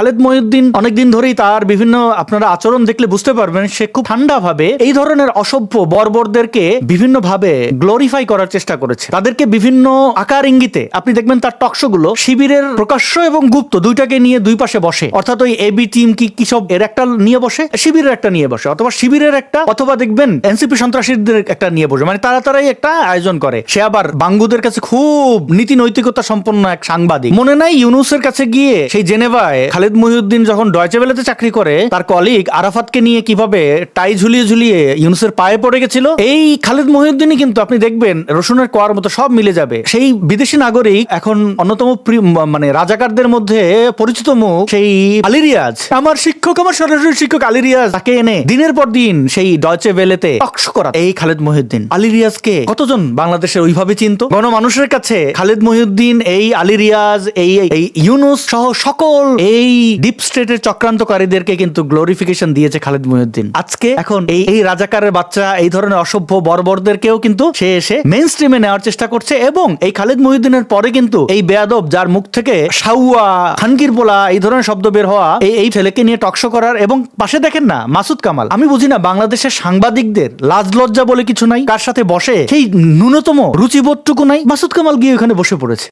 খালেদ মহিউদ্দিন অনেকদিন ধরেই তার বিভিন্ন আপনারা আচরণ দেখলে বুঝতে পারবেন সে খুব ঠান্ডা ভাবে এই ধরনের অসভ্য বর্বরদেরকে বিভিন্ন ভাবে গ্লোরিফাই করার চেষ্টা করেছে, তাদেরকে বিভিন্ন আকার ইঙ্গিতে। আপনি দেখবেন তার টকশো গুলো শিবিরের প্রকাশ্য এবং গুপ্ত দুইটাকে নিয়ে দুই পাশে বসে, অর্থাৎ ওই এবি টিম কি সব এর একটা নিয়ে বসে, শিবিরের একটা নিয়ে বসে, অথবা শিবিরের একটা, অথবা দেখবেন এনসিপি সন্ত্রাসীদের একটা নিয়ে বসে, মানে তারাই একটা আয়োজন করে। সে আবার বাঙ্গুদের কাছে খুব নীতি নৈতিকতা সম্পন্ন এক সাংবাদিক। মনে নাই ইউনুসের কাছে গিয়ে সেই জেনেভায় খালেদ মহিউদ্দিন যখন ডয়চে ভেলেতে চাকরি করে তার কলিগ আরাফাতকে নিয়ে কিভাবে টাই ঝুলিয়ে ঝুলিয়ে ইউনুসের পায়ে পড়ে গেছিল, এই খালেদ মহিউদ্দিনই কিন্তু আপনি দেখবেন রসুনের কোয়ার মতো সব মিলে যাবে। সেই বিদেশি নাগরিক এখন অন্যতম মানে রাজাকারদের মধ্যে পরিচিত মুখ সেই আলী রিয়াজ, আমার শিক্ষক, আমার সরাসরি শিক্ষক আলী রিয়াজ, তাকে এনে দিনের পর দিন সেই ডয়চে ভেলেতে টকশো করা এই খালেদ মহিউদ্দিন। আলী রিয়াজকে কতজন বাংলাদেশের ওইভাবে চিনত? গণমানুষের কাছে খালেদ মহিউদ্দিন, এই আলী রিয়াজ, এই ইউনুস সহ সকল এই ডিপ স্টেটের চক্রান্তকারীদেরকে কিন্তু গ্লোরিফিকেশন দিয়েছে খালেদ মহিউদ্দিন। আজকে এখন এই রাজাকারের বাচ্চা, এই ধরনের অসভ্য বর্বরদেরকেও কিন্তু সে এসে মেইন স্ট্রিমে নেওয়ার চেষ্টা করছে। এবং এই খালেদ মহিউদ্দিনের পরে কিন্তু এই বেয়াদব, যার মুখ থেকে সাউয়া, খানকির পোলা এই ধরনের শব্দ বের হওয়া, এই ছেলেকে নিয়ে টকশো করার। এবং পাশে দেখেন না মাসুদ কামাল। আমি বুঝি না বাংলাদেশের সাংবাদিকদের লাজ লজ্জা বলে কিছু নাই, কার সাথে বসে সেই ন্যূনতম রুচিবোধটুকু নাই। মাসুদ কামাল গিয়ে ওখানে বসে পড়েছে।